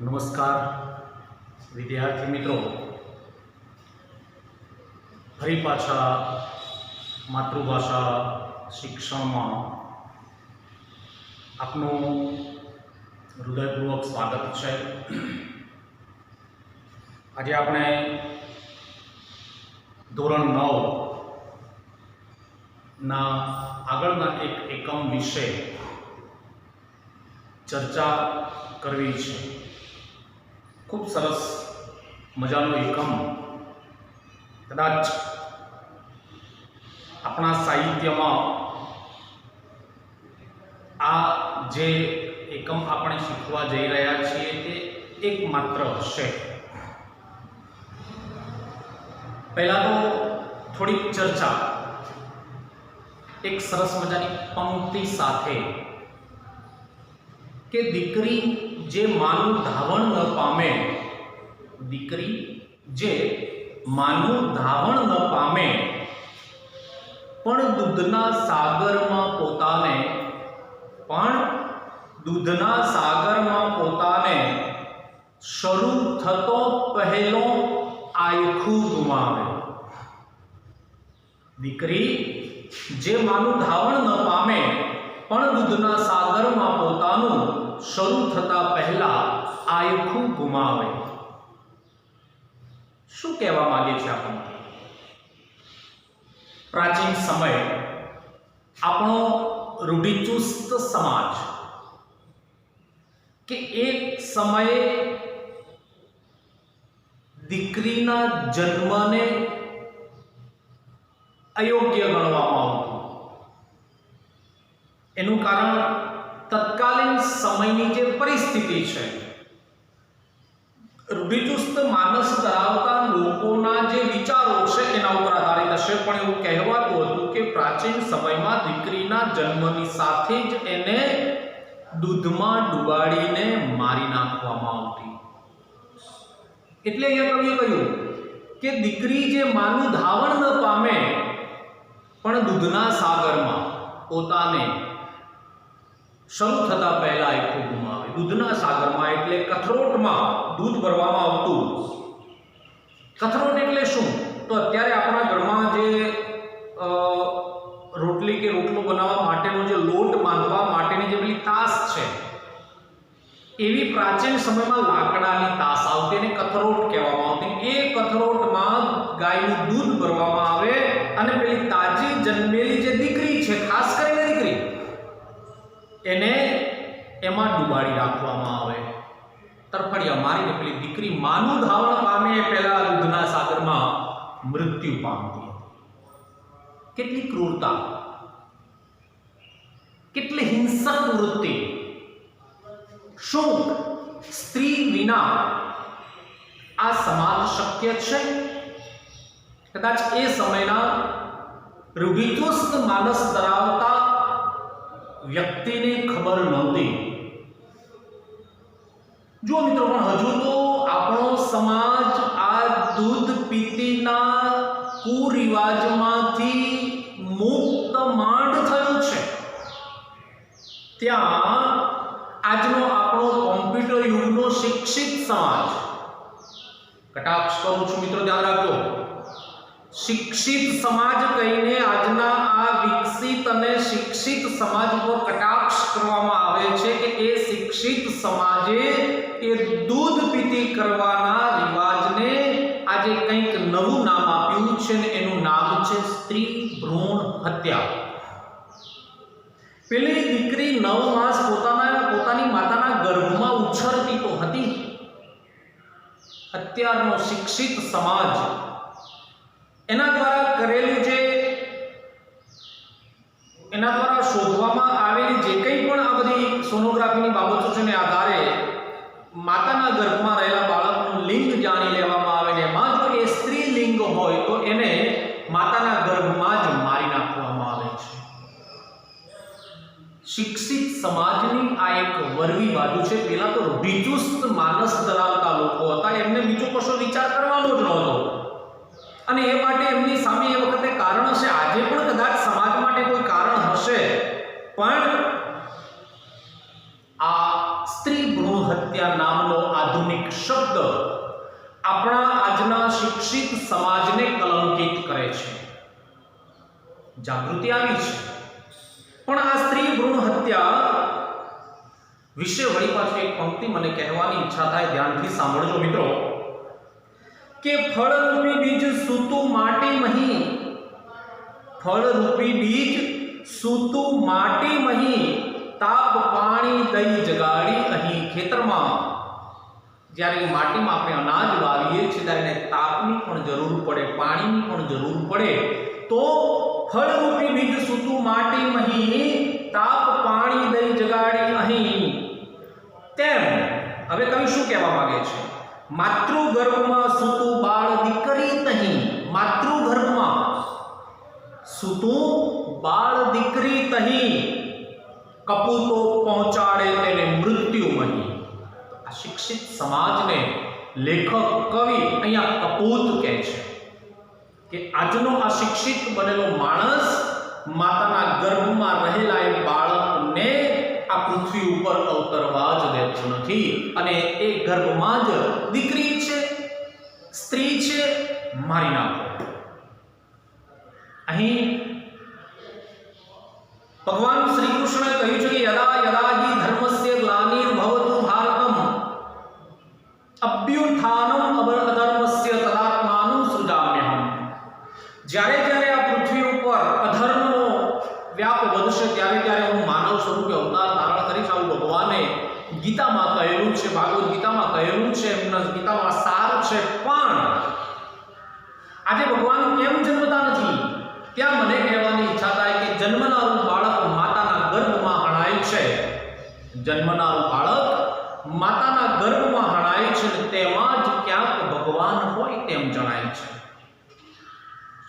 નમસ્કાર વિદ્યાર્થી મિત્રો, ફરી પાછા માતૃભાષા શિક્ષણમાં આપનું હૃદયપૂર્વક સ્વાગત છે। આજે આપણે ધોરણ 9 ના આગળના એક એકમ વિશે ચર્ચા કરવી છે। खूब सरस मजानो एकम कदाच अपना साहित्य में आ जे एकम आपणे शीखवा जई रह्या छीए ते एकमात्र हशे। पहला तो थोड़ी चर्चा एक सरस मजानी पंक्ति साथे के दीकरी जे मानु धावण न पामे, दीकरी जे मानु धावण न पामे पण दूधना सागर में पोताने शरू थतो पहेलो आयखू गुमावे। दीकरी जे मानु धावण न पामे पण दूधना सागर में पोतानु शरू थता पहला आयखू गुमावे। शू कहवा मांगे छे आपणे? प्राचीन समय आपणो रूढ़िचुस्त समाज के एक समय दीकरीना जन्मने अयोग्य गणवामां आवतुं। एनुं कारण तत्कालीन समयनी जे परिस्थिति है, रूढ़िचुस्त मानस धरावता लोकोना जे विचारो छे एना उपर आधारित हशे। पण एवुं कहेवातुं हतुं के प्राचीन समयमां दीकरीना जन्मनी साथे ज एने दूधमां डुबाडीने मारी नाखवामां आवती। એટલે અહીંયા કવિએ કહ્યું કે દીકરી જે માનું ધાવણ ન પામે પણ દૂધના સાગરમાં પોતાને શરૂ થતા પહેલા આયખું ગુમાવે। દૂધના સાગરમાં એટલે કથરોટમાં દૂધ ભરવામાં આવતું। કથરોટ એટલે શું? તો અત્યારે આપણા ઘરમાં જે રોટલી કે રોટલો બનાવવા માટેનો જે લોટ બાંધવા માટેની જે પેલી તાસ છે, એવી પ્રાચીન સમયમાં લાકડાની તાસ આવતી, એને કથરોટ કહેવામાં આવતી। એ કથરોટમાં ગાયનું દૂધ ભરવામાં આવે અને પેલી તાજી જન્મેલી જે દીકરી છે, ખાસ કરીને દીકરી, એને એમાં ડુબાડી રાખવામાં આવે। તરફડિયા મારીને પેલી દીકરી માનું ધાવણ પામે પહેલા દૂધના સાગરમાં મૃત્યુ પામતી। કેટલી ક્રૂરતા, કેટલી હિંસક વૃત્તિ! શું સ્ત્રી વિના આ સમાજ શક્ય છે? કદાચ એ સમયના રૂઢિચુસ્ત માનસ ધરાવતા व्यक्ति ने खबर नहोती। जो मित्रों पण हजू तो आपणो समाज आ दूध पीतीना कुरिवाजमांथी मुक्त मांड थयो छे। त्यां आजनो आपणो कॉम्प्यूटर युगनो शिक्षित समाज, कटाक्ष करूं छुं मित्रों, ध्यान राखजो, शिक्षित समाज कहीने आजना आ विकसित अने शिक्षित समाज पर कटाक्ष करवामां आवे छे के ए शिक्षित समाजे ए दूध पीती करवाना रिवाजने आजे कंईक नवुं नाम आप्युं छे ने एनुं नाम छे स्त्री भ्रूण हत्या। पेली दीकरी 9 मास पोतानी माताना गर्भमां उछरती तो हती। અત્યારનો शिक्षित समाज एना द्वारा करेली जे एना द्वारा शोधवामां आवेली जे कंई पण आ बधी सोनोग्राफीनी बाबतो छे ने आधारे माताना गर्भमां रहेला बाळकनुं लिंग जाणी लेवामां आवे ने एमां जो ए स्त्री लिंग होय तो एने माताना गर्भमां ज मारी नाखवामां आवे छे। शिक्षित समाजनी आ एक वरवी बाजू छे। पेला तो रूढ़िचुस्त मानस धरावता लोको हता, एमने बीजो कशो विचार करवानो ज नहोतो અને એ માટે એમની સામે એ વખતે કારણ હશે, આજે પણ કદાચ સમાજ માટે કોઈ કારણ હશે, પણ આ સ્ત્રી ભ્રૂણ હત્યા નામનો આ જાગૃતિ આવી છે. પણ આ સ્ત્રી ભ્રૂણ હત્યા વિશે વળી પાછી એક પંક્તિ મને કહેવાની ઈચ્છા થાય, ધ્યાનથી સાંભળજો મિત્રો, કે ફળરૂપી બીજ સૂતું માટી મહી, ફળરૂપી બીજ સૂતું માટી મહી, તાપ પાણી દઈ જગાડી અહીં. ખેતરમાં જ્યારે માટીમાં આપણે અનાજ વાવીએ છીએ ત્યારે એને તાપની પણ જરૂર પડે, પાણીની પણ જરૂર પડે. તો ફળરૂપી બીજ સૂતું માટી મહી, તાપ પાણી દઈ જગાડી અહીં. તેમ હવે કવિ શું કહેવા માંગે છે? માતૃગર્ભમાં સૂતું બાળ દીકરી તહીં, માતૃગર્ભમાં સૂતું બાળ દીકરી તહીં, કપૂતો પહોંચાડે તેને મૃત્યુ મહી. આ શિક્ષિત સમાજને લેખક કવિ અહીંયા કપૂત કહે છે કે આજનો આ શિક્ષિત બનેલો માણસ માતાના ગર્ભમાં રહેલા એ બાળકને આ પૃથ્વી ઉપર અવતરવા જ દેતો નથી, અને એ ગર્ભમાં જ દીકરી છે, સ્ત્રી છે, મારી નાખો. અહીં ભગવાન શ્રી કૃષ્ણએ કહ્યું છે કે યદા યદા હિ ધર્મસ્ય ગ્લાનિર્ભવતુ ભારતમ અભ્યુત્થાનમ અધર્મસ્ય તદાત્માનું સૃજામ્યહમ. જ્યારે જ્યારે આ પૃથ્વી ઉપર અધર્મનો વ્યાપ વધશે ત્યારે ત્યારે હું માનવ સ્વરૂપે અવતાર ધારણ કરીશ. આવું ભગવાને ગીતામાં કહેલું છે, ભાગવત ગીતામાં કહેલું છે, એમના ગીતામાં સાર છે. પણ આજે ભગવાન કેમ જન્મતા નથી? ત્યાં મને કહેવાની ઈચ્છા થાય કે જન્મનારું બાળક માતાના ગર્ભમાં હણાય છે, જન્મનારું બાળક માતાના ગર્ભમાં હણાય છે, તેમાં જ ક્યાંક ભગવાન હોય તેમ જણાય છે.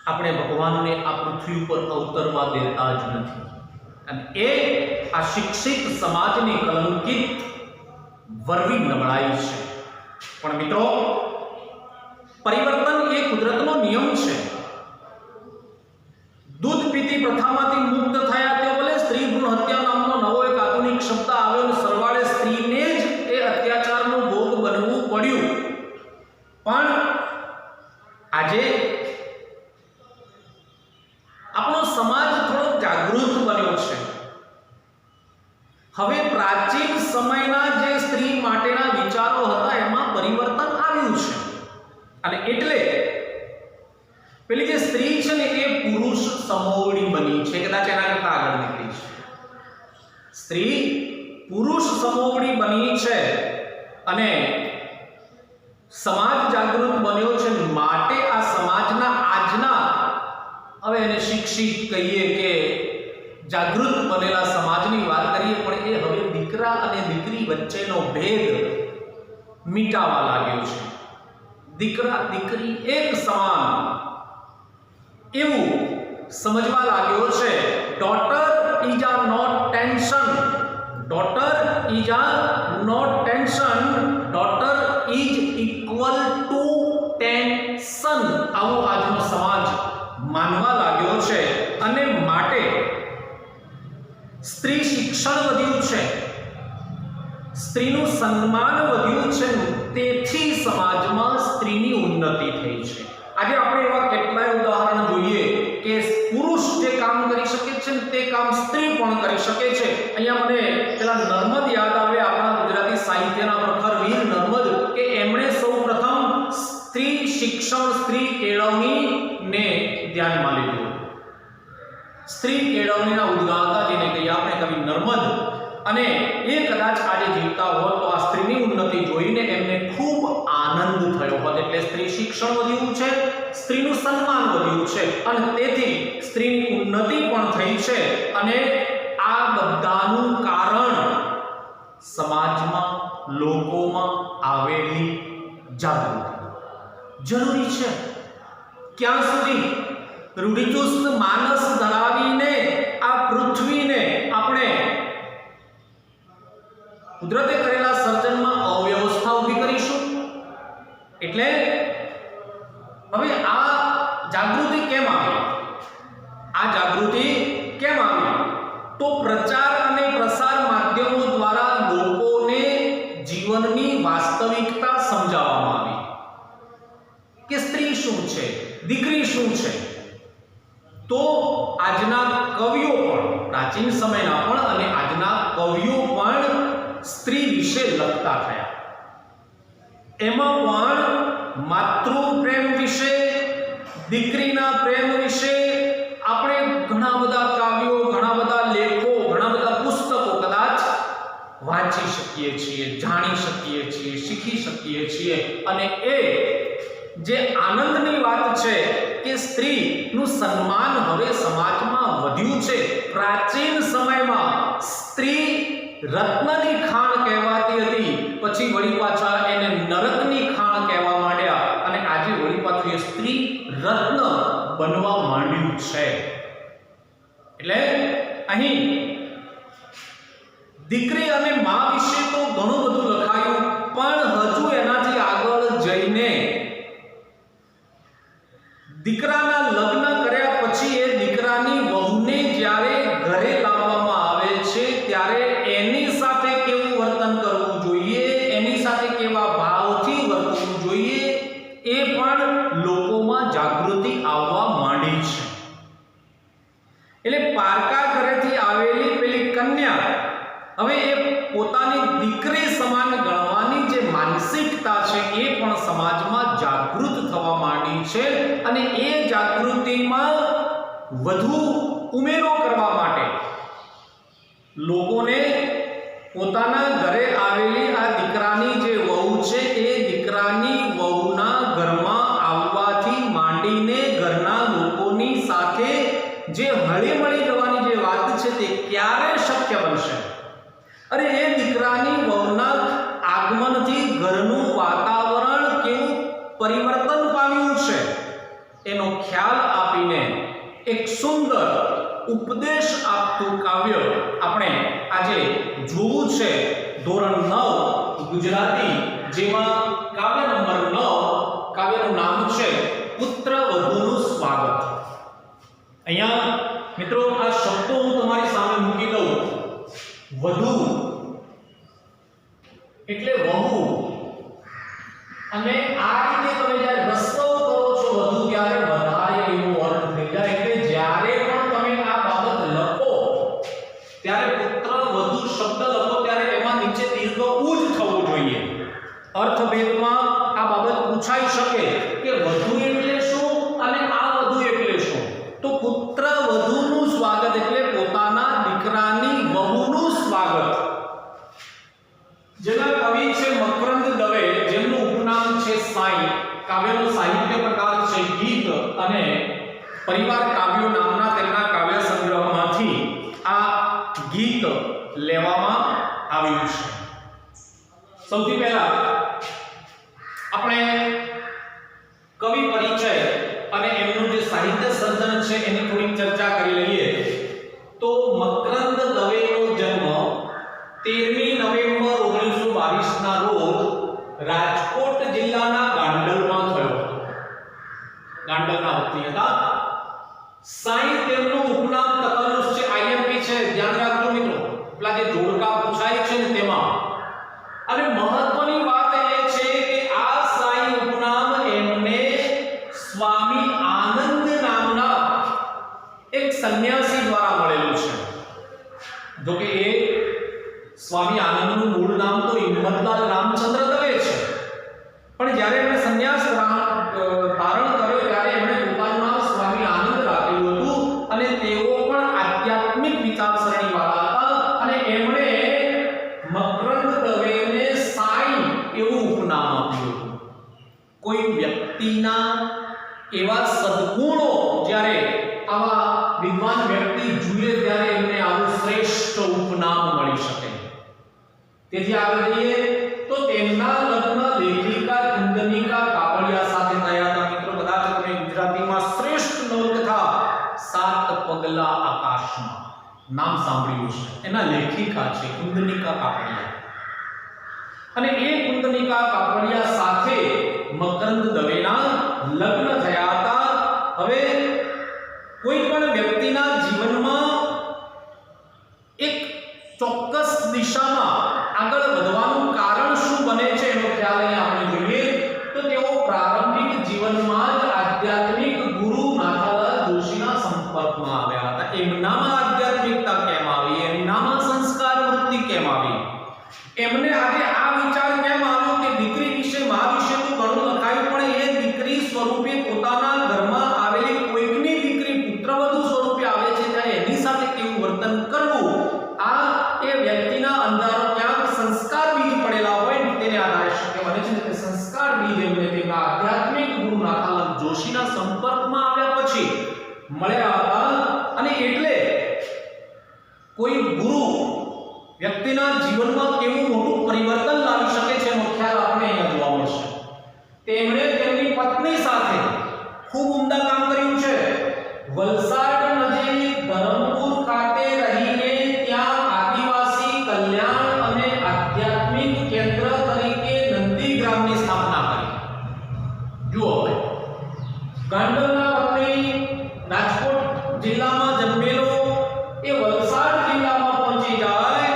આપણે ભગવાનને આ પૃથ્વી ઉપર અવતરવા દેતા જ નથી, અને એ આ શિક્ષિત સમાજની કલંકિત વરવી નબળાઈ છે. પણ મિત્રો, પરિવર્તન એ કુદરતનો નિયમ છે. દૂધ પીતી પ્રથામાંથી મુક્ત થયા તે ભલે સ્ત્રી ભ્રૂણ હત્યા નામનો નવો એક આધુનિક શબ્દ આવ્યો અને સરવાળે સ્ત્રીને જ એ અત્યાચારનો ભોગ બનવું પડ્યું. પણ આજે આપણો સમાજ થોડો જાગૃત બન્યો છે. હવે પ્રાચીન સમયના જે સ્ત્રી માટેના વિચારો હતા એમાં પરિવર્તન આવ્યું છે, અને એટલે પેલી જે સ્ત્રી છે ને એ પુરુષ સમોવડી બની છે, કદાચ એના કરતા આગળ નીકળી છે. સ્ત્રી પુરુષ સમોવડી બની છે અને સમાજ જાગૃત બન્યો છે. માટે આ સમાજના આજના, હવે એને શિક્ષિત કહીએ કે જાગૃત બનેલા સમાજની વાત કરીએ, પણ એ હવે દીકરા અને દીકરી વચ્ચેનો ભેદ મિટાવા લાગ્યો છે. દીકરા દીકરી એક સમાન એવું સમજવા લાગ્યો છે. Daughter is a not tension, daughter is a not tension, daughter is equal to tension, આવો આજનો સમાજ માનવા લાગ્યો છે. અને માટે સ્ત્રી શિક્ષણ વધ્યું છે, સ્ત્રીનું સન્માન વધ્યું છે, તેથી સમાજમાં સ્ત્રીની ઉન્નતિ થઈ છે. આજે આપણે એવા કેટલાય ઉદાહરણ જોઈએ કે પુરુષ જે કામ કરી શકે છે તે કામ સ્ત્રી પણ કરી શકે છે. અહીંયા મને પેલા નર્મદ યાદ આવે, આપણા ગુજરાતી સાહિત્યના પ્રખર વીર નર્મદ, કે એમણે સૌપ્રથમ સ્ત્રી શિક્ષણ, સ્ત્રી કેળવણીને ધ્યાનમાં લીધું. સ્ત્રી કેળવણીના ઉદ્ગાતા જેને કહીએ આપણે કવિ નર્મદ, અને એ કદાચ આજે જીવતા હોત તો આ સ્ત્રીની ઉન્નતિ જોઈને એમને ખૂબ આનંદ થયો હોત. એટલે સ્ત્રી શિક્ષણ વધ્યું છે, સ્ત્રીનું સન્માન વધ્યું છે, અને તેથી સ્ત્રીની ઉન્નતિ પણ થઈ છે. અને આ બધાનું કારણ સમાજમાં, લોકોમાં આવેલી જાગૃતિ જરૂરી છે. ક્યાં સુધી રૂઢિચુસ્ત માનસ ધરાવીને આ પૃથ્વીને આપણે કુદરતે કરેલા સર્જનમાં અવ્યવસ્થા ઊભી કરીશું? એટલે હવે આ જાગૃતિ કેમ આવી? આ જાગૃતિ કેમ આવી? તો પ્રચાર અને પ્રસાર માધ્યમો દ્વારા લોકોને જીવનની વાસ્તવિકતા સમજાવવામાં આવી કે સ્ત્રી શું છે, દીકરી શું છે. તો આજના કવિઓ પણ, પ્રાચીન સમયના પણ અને આજના કવિઓ પણ સ્ત્રી વિશે લખતા થયા. એમાં પણ માતૃ પ્રેમ વિશે, દીકરીના પ્રેમ વિશે આપણે ઘણા બધા કાવ્યો, ઘણા બધા લેખો, ઘણા બધા પુસ્તકો કદાચ વાંચી શકીએ છીએ, જાણી શકીએ છીએ, શીખી શકીએ છીએ. અને એ જે આનંદની વાત છે કે સ્ત્રીનું સન્માન હવે સમાજમાં વધ્યું છે. પ્રાચીન સમયમાં સ્ત્રી રત્નની ખાણ કહેવાતી હતી, પછી વળી પાછા એને નરકની ખાણ કહેવા માંડ્યા, અને આજે વળી પાછું એ સ્ત્રી રત્ન બનવા માંડ્યું છે. એટલે અહીં દીકરી અને મા વિશે તો ઘણું બધું લખાયું, પણ હજુ એનાથી આગળ જઈને દીકરાના લગ્ન કર્યા પછી એ દીકરાની વહુને જ્યારે ઘરે લાવવામાં આવે છે ત્યારે એની સાથે કેવું વર્તન કરવું જોઈએ, એની સાથે કેવા ભાવથી વર્તવું જોઈએ, એ પણ લોકોમાં જાગૃતિ આવવા માંડી છે. એટલે પારકા ઘરેથી આવેલી પેલી કન્યા હવે એ પોતાની દીકરી સમાન ગણવાની જે માનસિકતા છે એ પણ સમાજમાં જાગૃત થવા માંડી છે. અને એ જાગૃતિમાં વધુ ઉમેરો કરવા માટે લોકોને પોતાના ઘરે આવેલી આ દીકરાની જે વહુ છે એ દીકરાની વહુના ઘરમાં આવવાથી માંડીને ઘરના લોકોની સાથે જે હળીમળી જવાની જે વાત છે તે ક્યારે શક્ય બનશે? અરે એ દીકરાની વહુના આગમનથી ઘરનું વાતાવરણ કેવું પરિવર્તન પામ્યું છે એનો ખ્યાલ આપીને એક સુંદર ઉપદેશ આપતું કાવ્ય આપણે આજે જોવું છે. ધોરણ 9 ગુજરાતી, જેમાં કાવ્ય નંબર 9, કાવ્યનું નામ છે પુત્ર વધુનું સ્વાગત. અહીંયા મિત્રો આ શબ્દો હું તમારી સામે મૂકી દઉં. વધુ એટલે વહુ, અને આ રીતે તમે જ્યારે રસ્તો કરો છો વધુ ત્યારે વધારે એવો અર્થ થઈ જાય. એટલે જ્યારે પણ તમે આ બાબત લખો ત્યારે પુત્ર વધુ શબ્દ લખો ત્યારે એમાં નીચે દીર્ઘ ઉ જ થવું જોઈએ. અર્થભેદમાં આ બાબત પૂછાઈ શકે કે વધુ એટલે શું અને આ વધુ એટલે શું? તો પુત્ર વધુનું સ્વાગત એટલે પોતાના દીકરાની વહુનું સ્વાગત. જેના કવિ છે મકરંદ દવે, જેમનું ઉપનામ છે સાઈ. કાવ્યનો સાહિત્ય પ્રકાર છે ગીત, અને પરિવાર કાવ્યો નામના તેમના કાવ્ય સંગ્રહમાંથી આ ગીત લેવામાં આવ્યું છે. સૌથી પહેલા આપણે કવિ પરિચય અને એમનું જે સાહિત્ય સર્જન છે એની થોડી ચર્ચા કરી લઈએ. તો મકરંદ દવેનો જન્મ 13મી નવેમ્બર 1922 ના રોજ રાજકોટ જિલ્લાના ગાંડલમાં થયો હતો. ગાંડલના વતની હતા. સાઈ તેમનું ઉપનામ તકલ્લુસ છે, આઈએમપી છે, ધ્યાન રાખજો મિત્રો. પેલા જે જોડકા પૂછાય છે ને તેમાં. અને મહત્વની વાત એ છે કે આ સાઈ ઉપનામ એમને સ્વામી આનંદ નામના એક સંન્યાસી દ્વારા મળેલું છે. જો કે એ સ્વામી આનંદનું મૂળ નામ તો હિંમતલાલ રામચંદ્ર દવે છે, પણ જ્યારે એમણે સંન્યાસ ધારણ કર્યો ત્યારે એમણે પોતાનું નામ સ્વામી આનંદ રાખેલું હતું. અને તેઓ પણ આધ્યાત્મિક વિચારસરણી વાળા હતા, અને એમણે મકરંદ દવેને સાઈ એવું ઉપનામ આપ્યું હતું. કોઈ વ્યક્તિના એવા સદ્ગુણો જ્યારે આવા વિદ્વાન વ્યક્તિ જુએ ત્યારે એમને આવું શ્રેષ્ઠ ઉપનામ મળી શકે. તેથી આગળ જઈએ તો તેમના લગ્ન લેખિકા કુંદનિકા કાપડિયા સાથે થયા હતા. મિત્રો કદાચ તમે ગુજરાતીમાં શ્રેષ્ઠ નવલકથા 7 પગલા આકાશમાં નામ સાંભળ્યું છે. એના લેખિકા છે કુંદનિકા કાપડિયા. અને એ કુંદનિકા કાપડિયા સાથે મકરંદ દવેના લગ્ન થયા હતા. હવે કોઈ પણ વ્યક્તિના જીવનમાં એક ચોક્કસ દિશામાં આગળ વધવાનું કારણ શું બને છે એનો ખ્યાલ અહીં આપણે જોઈએ તો તેઓ પ્રારંભિક જીવનમાં જ આધ્યાત્મિક ગુરુ નાથાલાલ જોશીના સંપર્ક એમનામાં આધ્યાત્મિકતા કેમ આવી, એમનામાં સંસ્કાર વૃત્તિ કેમ આવી, એમને આજે આ વિચાર કેમ આવ્યો કે દીકરી વિશે મા વિશે તો ઘણું લખાયું, પણ એ દીકરી સ્વરૂપે પોતાના ઘરમાં આવેલી કોઈકની દીકરી પુત્રવધુ સ્વરૂપે આવે છે ત્યારે એની સાથે કેવું વર્તન કરવું, આ એ વ્યક્તિના અંદર ક્યાંક સંસ્કાર બીજ પડેલા હોય ને તેને આધારે શક્ય બને છે કે સંસ્કાર બીજ એમને તેમના આધ્યાત્મિક ગુરુ નાથાલાલ જોશીના સંપર્કમાં આવ્યા પછી મળ્યા હતા, અને એટલે કોઈ ગુરુ વ્યક્તિના જીવનમાં કેવું મોટું પરિવર્તન લાવી શકે છે એનો ખ્યાલ આપણે અહીંયા જોવા મળશે. તેમણે તેમની પત્ની સાથે ખૂબ ઉમદા કામ કર્યું છે. વલસાડ નજીક ધરમપુર ખાતે રહીને ત્યાં આદિવાસી કલ્યાણ અને આધ્યાત્મિક કેન્દ્ર તરીકે નંદીગ્રામની સ્થાપના કરી. જુઓ, ગાંડલના પત્ની રાજકોટ જિલ્લામાં જન્મેલો એ વલસાડ જિલ્લામાં પહોંચી જાય,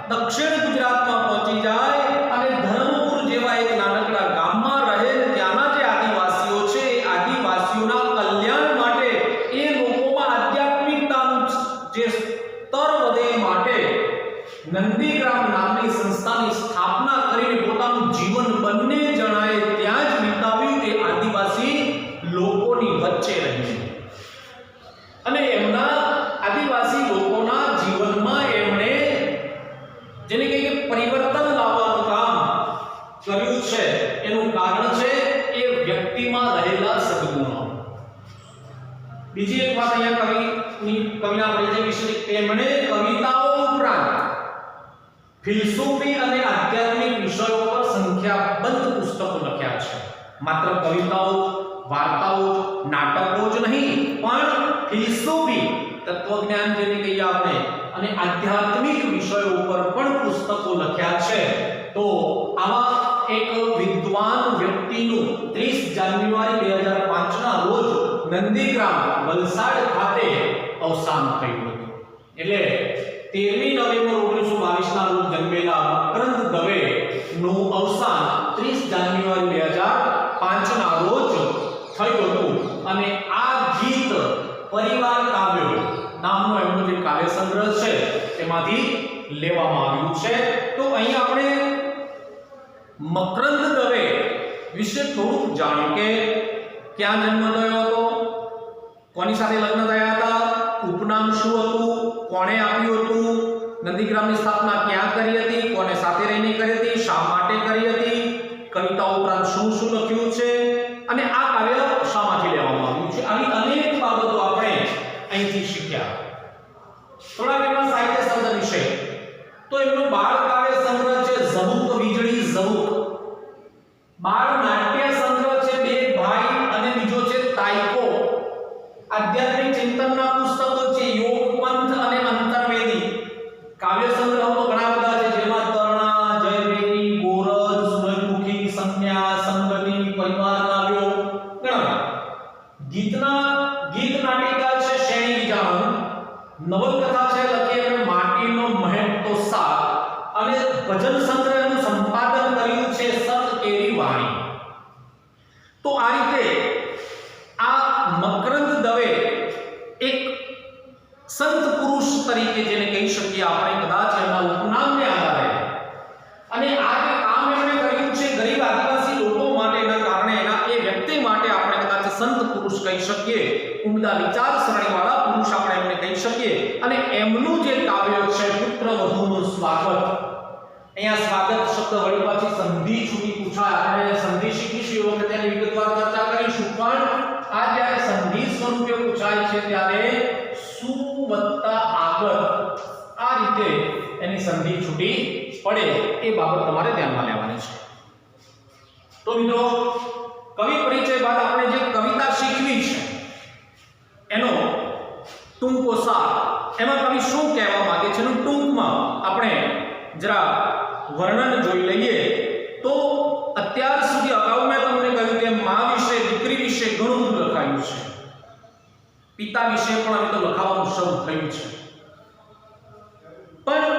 દક્ષિણ ગુજરાતમાં પહોંચી જાય અને ધરમપુર જેવા એક નાનકડા ગામમાં રહે. ત્યાંના જે આદિવાસીઓ છે એ આદિવાસીઓના કલ્યાણ માટે, એ લોકોમાં આધ્યાત્મિકતાનું જે સ્તર વધે માટે નંદીગ્રામ નામની સંસ્થાની સ્થાપના કરીને પોતાનું જીવન બંને જણાએ ત્યાં જ વિતાવ્યું, એ આદિવાસી લોકોની વચ્ચે રહીને. અને એમના આદિવાસી લોકોના જીવનમાં એમણે જેને કહીએ પરિવર્તન લાવવાનું કામ કર્યું છે. એનું કારણ છે એ વ્યક્તિમાં રહેલા સદગુણો. બીજી એક વાત અહીંયા કવિના પરિચય વિશે, તેમણે કવિતાઓ ઉપરાંત ફિલસૂફી અને આધ્યાત્મિક વિષયો પર સંખ્યાબંધ પુસ્તકો લખ્યા છે. માત્ર કવિતાઓ, વાર્તાઓ, નાટકો જ નહીં, પણ ફિલસૂફી, તત્વજ્ઞાન જેને કહીએ આપણે, અને આધ્યાત્મિક વિષયો ઉપર પણ પુસ્તકો લખ્યા છે. તો આવા એક વિદ્વાન વ્યક્તિનું 30 જાન્યુઆરી 2005 ના રોજ નંદીગ્રામ વલસાડ ખાતે અવસાન થયું હતું. એટલે 13 નવેમ્બર 1922 ના રોજ જન્મેલા મકરંદ દવે નું અવસાન 30 જાન્યુઆરી 2005 ના રોજ થયું હતું. અને આ ગીત પરિવાર કાવ્યો નામનો એમનો જે કાવ્ય સંગ્રહ છે તેમાંથી લેવામાં આવ્યું છે. તો અહીં આપણે મકરંદ દવે વિશે થોડુંક જાણ્યું કે ક્યાં જન્મ થયો હતો, કોની સાથે લગ્ન થયા હતા, ઉપનામ શું હતું, કોણે આપ્યું હતું, નંદીગ્રામની સ્થાપના ક્યાં કરી હતી, કોને સાથે રહીને કરી હતી, શા માટે કરી હતી, કવિતાઓ ઉપરાંત શું શું લખ્યું છે, અને આ કાવ્ય શામાંથી લેવામાં આવ્યું છે. આવી અનેક બાબતો આપણે અહીંથી શીખ્યા. થોડા એમના સાહિત્ય શબ્દ વિશે, તો એમનો બાળ કાવ્ય સંગ્રહ છે ઝબુક વીજળી ઝબુક, બાળ નાટ્ય સંગ્રહ છે બે ભાઈ અને બીજો છે તાઈકો, આધ્યાત્મિક ચિંતનના પુસ્તકો છે યોગ પંથ અને અંતરવેદી. કાવ્ય સંગ્રહો તો ઘણા બધા છે, જેમાં તરણા, જયવેદી, ગોરજ, સૂરજમુખી, સંજ્ઞા, સંગની, પરિવાર કાવ્યો ઘણા. ગીત નાટિકા છે શેણી વિજાણુ, નવલકથા છે લખી અને માટીનો મહેક તો સાત, અને ભજન સંગ્રહનું સંપાદન કર્યું છે સત કેરી વાણી. તો આ રીતે આ મકરંદ દવે એક સંત પુરુષ તરીકે જેને કહી શકીએ આપણે કદાચ એમના ઉપનામને આધારે, અને આ જે કામ એમણે કર્યું છે ગરીબ આદિવાસી લોકો માટેના કારણે, એના એ વ્યક્તિ માટે આપણે કદાચ સંત પુરુષ કહી શકીએ, ઉમદા વિચારસરણીવાળા પુરુષ આપણે એમને કહી શકીએ. અને એમનું જે કાવ્ય છે પુત્ર વધુનું સ્વાગત, અહીંયા સ્વાગત શબ્દ વળી પાછી સંધિ છૂટી પૂછાય, આપણે સંધિ શીખીશું એ વખતે એની વિગતવાર ચર્ચા કરીશું, પણ આ જ્યારે સંધિ સ્વરૂપે પૂછાય છે ત્યારે સુ વત્તા આગત, આ રીતે એની સંધિ છૂટી પડે એ બાબત તમારે ધ્યાનમાં લેવાની છે. તો મિત્રો, કવિ પરિચય બાદ આપણે જે કવિતા શીખવી છે એનો ટૂંકો સાર, એમાં કવિ શું કહેવા માંગે છે એનું ટૂંકમાં આપણે જરા વર્ણન જોઈ લઈએ. તો અત્યાર સુધી અગાઉ મેં તમને કહ્યું કે મા વિશે, દીકરી વિશે ઘણું બધું લખાયું છે, પિતા વિશે પણ હવે તો લખાવાનું શરૂ થયું છે. પણ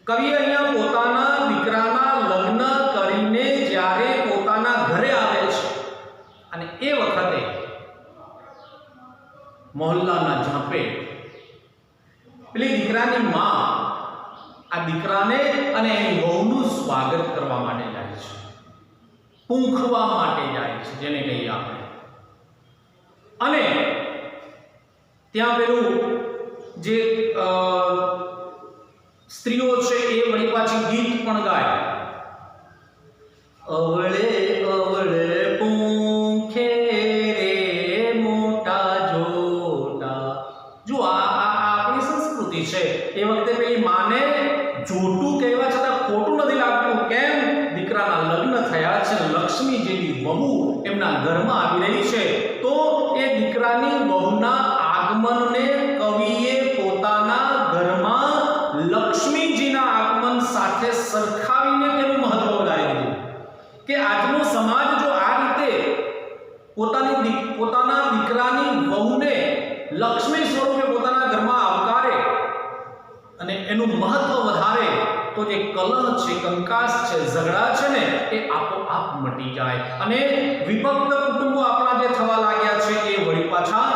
કવિએ અહીંયા પોતાના દીકરાના લગ્ન કરીને જ્યારે પોતાના ઘરે આવે છે અને એ વખતે મહોલ્લાના ઝાંપે પેલી દીકરાની માં આ દીકરાને અને એની વહુનું સ્વાગત કરવા માટે જાય છે, પૂંખવા માટે જાય છે, જેને કહીએ આપણે. અને ત્યાં પેલું જે સ્ત્રીઓ છે એ વળી પાછી ગીત પણ ગાય. અવળે અવળે પૂંખે રે મોટા જોટા. જો આ આપણી સંસ્કૃતિ છે. એ વખતે પેલી માને જોટું કહેવા છતાં ખોટું નથી લાગતું. કેમ? દીકરાના લગ્ન થયા છે, લક્ષ્મી જેવી વહુ એમના ઘરમાં આવી રહી છે. તો એ દીકરાની વહુના આગમનને કવિએ પોતાના ઘરમાં લક્ષ્મીજીના આગમન સાથે સરખાવીને તેનું મહત્વ વધારી દીધું. કે આજનો સમાજ જો આ રીતે પોતાના દીકરાની વહુને લક્ષ્મી સ્વરૂપે પોતાના ઘરમાં આવકારે અને એનું મહત્વ વધારે, તો જે કલહ છે, કંકાસ છે, ઝઘડા છે ને, એ આપોઆપ મટી જાય. અને વિભક્ત કુટુંબો આપણા જે થવા લાગ્યા છે એ વળી પાછા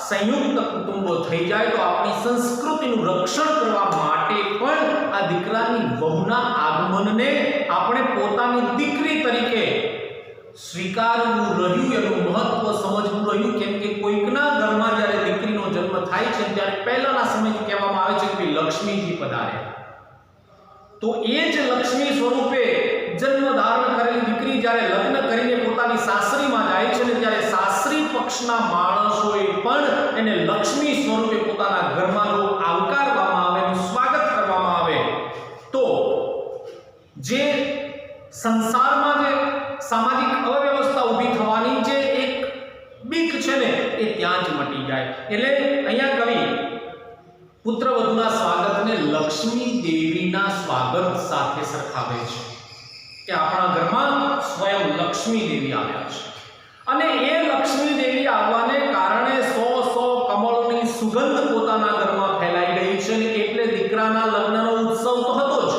સંયુક્ત કુટુંબો થઈ જાય. તો આપણી સંસ્કૃતિનું રક્ષણ કરવા માટે પણ આ દીકરાની વહુના આગમનને આપણે પોતાની દીકરી તરીકે સ્વીકારવું રહ્યું, એનું મહત્વ સમજવું રહ્યું. કેમ કે કોઈકના ઘરમાં જ્યારે દીકરીનો જન્મ થાય છે ત્યારે પહેલાના સમયથી કહેવામાં આવે છે કે લક્ષ્મીજી પધારે. તો એ જ લક્ષ્મી સ્વરૂપે જન્મ ધારણ કરેલી દીકરી જ્યારે લગ્ન કરીને પોતાની સાસરીમાં જાય છે ને, ત્યારે સાસરી પક્ષના માણસોએ પણ એને લક્ષ્મી સ્વરૂપે પોતાના ઘરમાં આવકારવામાં આવે, એનું સ્વાગત કરવામાં આવે. તો જે સંસારમાં જે સામાજિક અવ્યવસ્થા ઊભી થવાની જે એક બીક છે ને, એ ત્યાં જ મટી જાય. એટલે અહીંયા કવિ પુત્રવધુના સ્વાગતને લક્ષ્મી દેવીના સ્વાગત સાથે સરખાવે છે કે આપણા ઘરમાં સ્વયં લક્ષ્મી દેવી આવ્યા છે. અને એ લક્ષ્મી દેવી આવવાને કારણે 100 કમળની સુગંધ પોતાના ઘરમાં ફેલાઈ ગઈ છે. એટલે દીકરાના લગ્નનો ઉત્સવ તો હતો જ,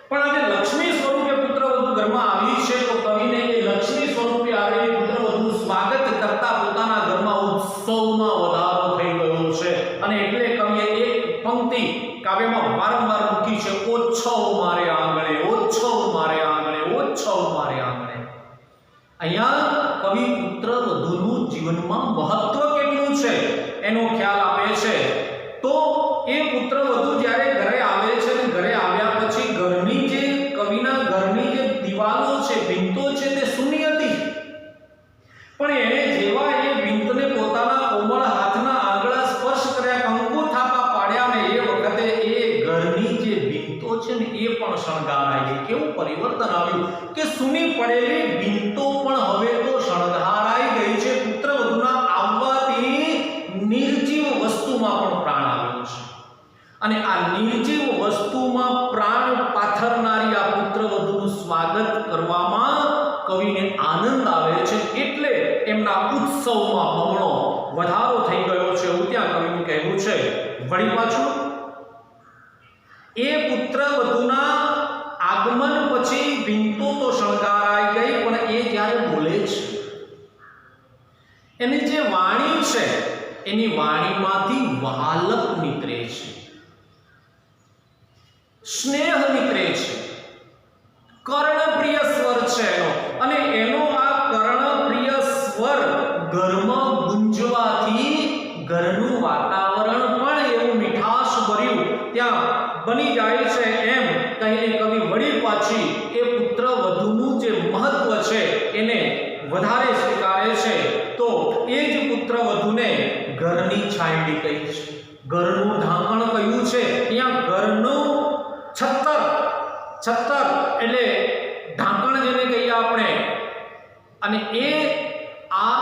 પણ આજે લક્ષ્મી સ્વરૂપે પુત્રવધુ ઘરમાં આવી છે. તો કવિને એ લક્ષ્મી સ્વરૂપે આવેલી પુત્રવધુનું સ્વાગત કરતા પોતાના ઘરમાં ઉત્સવમાં વધારો થઈ ગયો છે. અને એટલે કવિએ એક પંક્તિ કાવ્યમાં વારંવાર મૂકી છે, ઓછવ મારે આંગણે, ઓછવ મારે આંગણે, ઓછવ મારે આંગણે. અહીંયા કવિ પુત્રવધુનું જીવનમાં મહત્વ કેટલું છે એનો ખ્યાલ આપે છે. તો એ પુત્રવધુ જ્યારે ઘરે આવે છે ને, ઘરે આવ્યા પછી ઘરની જે કવિના ઘરની જે દિવાલો છે, ભીંતો છે, તે શૂન્ય હતી. પણ એને જેવા એ ભીંતને પોતાના કોમળ હાથના આંગળા સ્પર્શ કર્યા, કંકુ થાપા પાડ્યા, ને એ વખતે એ ઘરની જે ભીંતો છે ને એ પણ શણગારાઈ ગઈ. કેવું પરિવર્તન આવ્યું કે સૂની પડેલી ભીંતો પણ હવે તો શણગારાઈ ગઈ છે. પુત્રવધુના આવવાથી નિર્જીવ વસ્તુમાં પણ પ્રાણ આવ્યો છે. અને આ નિર્જીવ વસ્તુમાં પ્રાણ પાથરનારી આ પુત્રવધુનું સ્વાગત કરવામાં કવિને આનંદ આવે છે. એટલે એમના ઉત્સવમાં બમણો વધારો થઈ ગયો છે. એવું ત્યાં કવિનું કહેવું છે. વળી પાછું એ પુત્રવધુના આગમન પછી ભીંતો તો શણગારાઈ ગઈ, પણ એ જ્યારે બોલે છે, એની જે વાણી છે, એની વાણીમાંથી વહાલપ નીકળે છે, સ્નેહ નીકળે છે, કર્ણપ્રિય સ્વર છે એનો. અને એનો આ કર્ણપ્રિય સ્વર ઘરમાં ગુંજવાથી ઘરનું વાતાવરણ પણ એવું મીઠાશ ભર્યું ત્યાં બની જાય છે. એમ કહીને કવિ વળી પાછી એ પુત્રવધુનું જે મહત્વ છે એને વધારે સ્વીકારે છે. તો એ જ પુત્રવધુને ઘરની છાંયડી કહી છે, ઘરનું ઢાંકણ કહ્યું છે. અહીંયા ઘરનું છત્તર એટલે ઢાંકણ જેને કહીએ આપણે. અને એ આ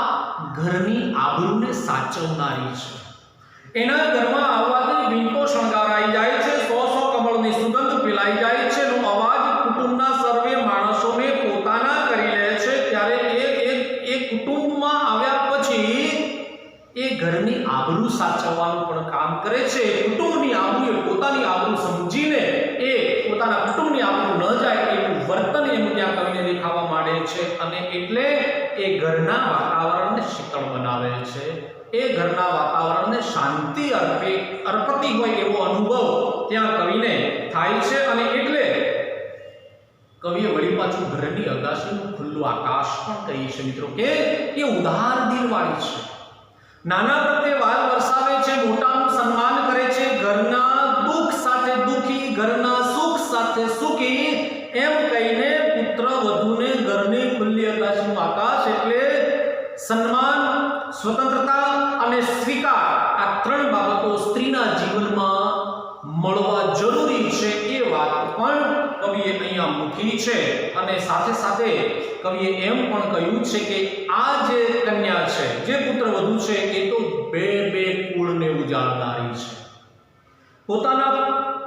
ઘરની આબરૂને સાચવનારી છે. એના ઘરમાં આવવાથી ભીંતો શણગારાઈ જાય છે, 100 કમળની સુગંધ ફેલાઈ જાય છે, એનો અવાજ કુટુંબના સર્વે માણસોને પોતાના કરી લે છે. ત્યારે એ કુટુંબમાં આવ્યા પછી એ ઘરની આબરૂ સાચવવાનું પણ કામ કરે છે. કુટુંબની આબરૂ એ પોતાની આબરૂ સમજીને એ પોતાના કુટુંબની આબરૂ ન જાય એવું વર્તન એનું ત્યાં કવિને દેખાવા માંડે છે. અને એટલે એ ઘરના વાતાવરણને શીતળ બનાવે છે. એ ઘરના વાતાવરણને શાંતિ અર્પતી હોય એવો અનુભવ ત્યાં કવિને થાય છે અને એટલે કવિએ વળી પાછું ઘરની અગાશીનું ખુલ્લું આકાશ પણ કહી છે મિત્રો કે એ ઉદાર દિલવાળી છે, નાના પ્રત્યે વાલ વરસાવે છે, મોટાનું સન્માન કરે છે, ઘરના દુઃખ સાથે દુઃખી, ઘરના સુખ સાથે સુખી એમ કહીને પુત્ર વધુને ઘરની ખુલ્લી અગાશીનું આકાશ એટલે સન્માન, સ્વતંત્રતા અને સ્વીકાર આ ત્રણ બાબતો સ્ત્રીના જીવનમાં મળવા જરૂરી છે એ વાત પણ કવિએ અહીંયા મૂકી છે અને સાથે સાથે કવિએ એમ પણ કહ્યું છે કે આ જે કન્યા છે, જે પુત્ર વધુ છે એ તો બે કુળને ઉજાળનારી છે, પોતાના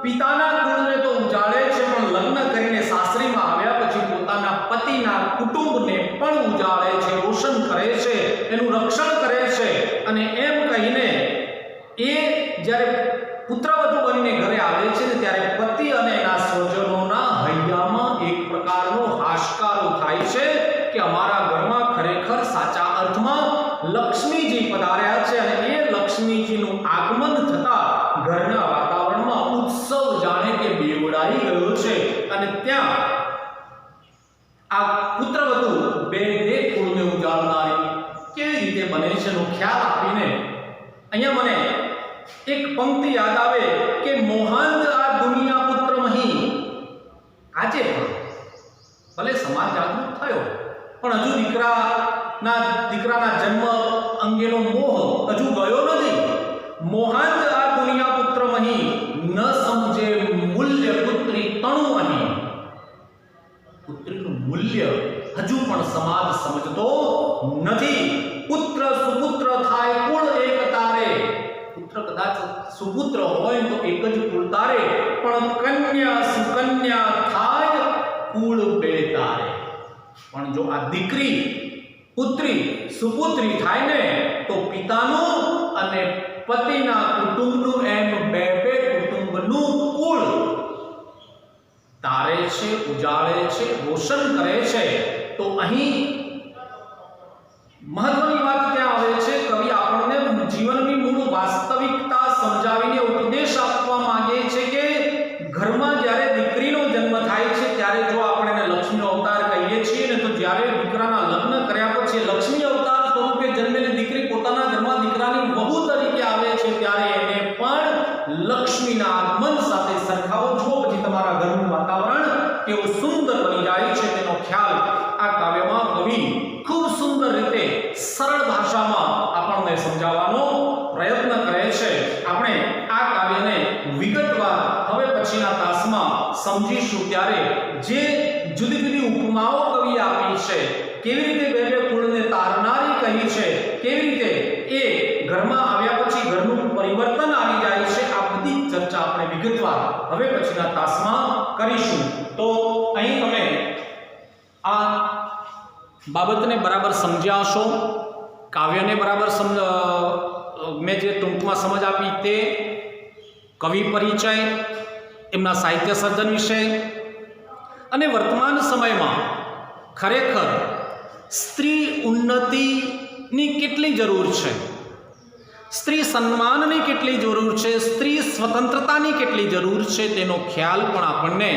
પિતાના કુળને તો ઉજાળે છે પણ લગ્ન કરીને સાસરીમાં આવ્યા પછી પોતાના પતિના કુટુંબને પણ ઉજાળે છે, રોશન કરે છે, એનું રક્ષણ કરે છે અને એમ કહીને એ જ્યારે પુત્રવધુ બનીને ઘરે આવે છે ને ત્યારે પતિ અને એના સ્વજનોના હૈયામાં એક પ્રકારનો હાશકારો થાય છે કે અમારા ઘરમાં ખરેખર સાચા અર્થમાં લક્ષ્મીજી પધાર્યા છે અને એ લક્ષ્મીજીનું આગમન થતા ઘરના વાતાવરણમાં ઉત્સવ જાણે કે બેવડાઈ ગયો છે અને ત્યાં આ પુત્રવધુ બે કુળને ઉજાળનારી કેવી રીતે બને છે એનો ખ્યાલ આપીને અહીંયા મને એક પંક્તિ યાદ આવે કે મોહાંધ આ દુનિયા પુત્ર મહી, આજે પણ ભલે સમાજ જાગૃત થયો પણ હજુ દીકરાના જન્મ અંગેનો મોહ હજુ ગયો નથી. મોહાંધ આ દુનિયા પુત્ર મહી, ન સમજે મૂલ્ય પુત્રી તણુ અહીં. પુત્રીનું મૂલ્ય હજુ પણ સમાજ સમજતો નથી. પુત્ર સુપુત્ર થાય કુળ એક તારે, પુત્ર કદાચ સુપુત્ર હોય તો એક જ કુળ તારે, પણ કન્યા સુકન્યા થાય કુળ બે તારે. પણ જો આ દીકરી પુત્રી સુપુત્રી થાય ને તો પિતાનું અને પતિના કુટુંબનું એમ બે કુટુંબનું કુળ તારે છે, ઉજાળે છે, રોશન કરે છે. તો અહીં મહત્વની વાત ત્યાં આવે છે, કવિ આપણને જીવનની મૂળ વાસ્તવિકતા સમજાવીને ઉપદેશ આપવા માંગે છે કે ઘરમાં જ્યારે દીકરીનો જન્મ થાય છે ત્યારે જો આપણે એને લક્ષ્મીનો અવતાર કહીએ છીએ ને તો જ્યારે દીકરાના લગ્ન કર્યા પછી લક્ષ્મી અવતાર સ્વરૂપે જન્મેલી દીકરી પોતાના ઘરમાં દીકરાની વહુ તરીકે આવે છે ત્યારે એને પણ લક્ષ્મીના આગમન સાથે સરખાવો. જો પછી તમારા ઘરનું વાતાવરણ કેવું સુંદર બની જાય છે તેનો ખ્યાલ આ કાવ્યમાં કવિ ખૂબ સુંદર રીતે સરળ ભાષામાં આપણને સમજાવવાનો પ્રયત્ન કરે છે. આપણે આ કાવ્યને વિગતવાર હવે પછીના તાસમાં સમજીશું ત્યારે જે જુદી જુદી ઉપમાઓ કવિએ આપી છે, કેવી રીતે બે કુળને તારનારી કહી છે, કેવી રીતે એ ઘરમાં આવ્યા પછી ઘરનું પરિવર્તન આવી જાય છે, આ બધી ચર્ચા આપણે વિગતવાર હવે પછીના તાસમાં કરીશું. તો અહીં તમે આ બાબતને બરાબર સમજ્યા હશો, કાવ્યને બરાબર મેં જે ટૂંકમાં સમજ આપી તે કવિ પરિચય, એમના સાહિત્ય સર્જન વિશે અને વર્તમાન સમયમાં ખરેખર સ્ત્રી ઉન્નતિની કેટલી જરૂર છે, સ્ત્રી સન્માનની કેટલી જરૂર છે, સ્ત્રી સ્વતંત્રતાની કેટલી જરૂર છે તેનો ખ્યાલ પણ આપણને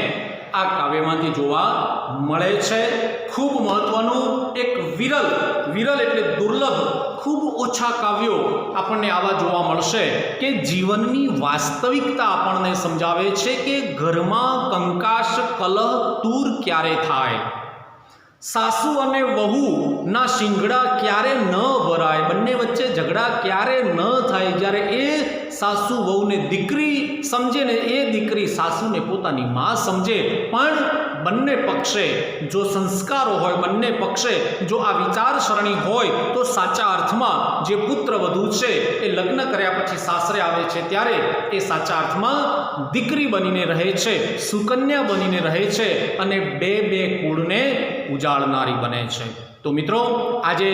આ કાવ્યમાંથી જોવા મળે છે. ખૂબ મહત્વનું એક વિરલ એટલે દુર્લભ, ખૂબ ઓછા કાવ્યો આપણને આવા જોવા મળશે કે જીવનની વાસ્તવિકતા આપણને સમજાવે છે કે ઘરમાં કંકાશ કલહ દૂર ક્યારે થાય, સાસુ અને વહુ ના શિંગડા ક્યારે ન ભરાય, બંને વચ્ચે ઝઘડા ક્યારે ન થાય. જ્યારે એ સાસુ વહુને દીકરી સમજે ને એ દીકરી સાસુને પોતાની માં સમજે, પણ બંને પક્ષે જો સંસ્કારો હોય, બંને પક્ષે જો આ વિચારસરણી હોય તો સાચા અર્થમાં જે પુત્ર વધુ છે એ લગ્ન કર્યા પછી સાસરે આવે છે ત્યારે એ સાચા અર્થમાં દીકરી બનીને રહે છે, સુકન્યા બનીને રહે છે અને બે કુળને ઉજાળનારી બને છે. તો મિત્રો આજે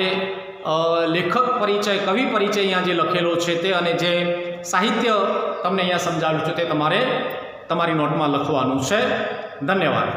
લેખક પરિચય, કવિ પરિચય અહીંયા જે લખેલો છે તે અને જે સાહિત્ય તમને અહીંયા સમજાવ્યું છે તે તમારે તમારી નોટમાં લખવાનું છે. ધન્યવાદ.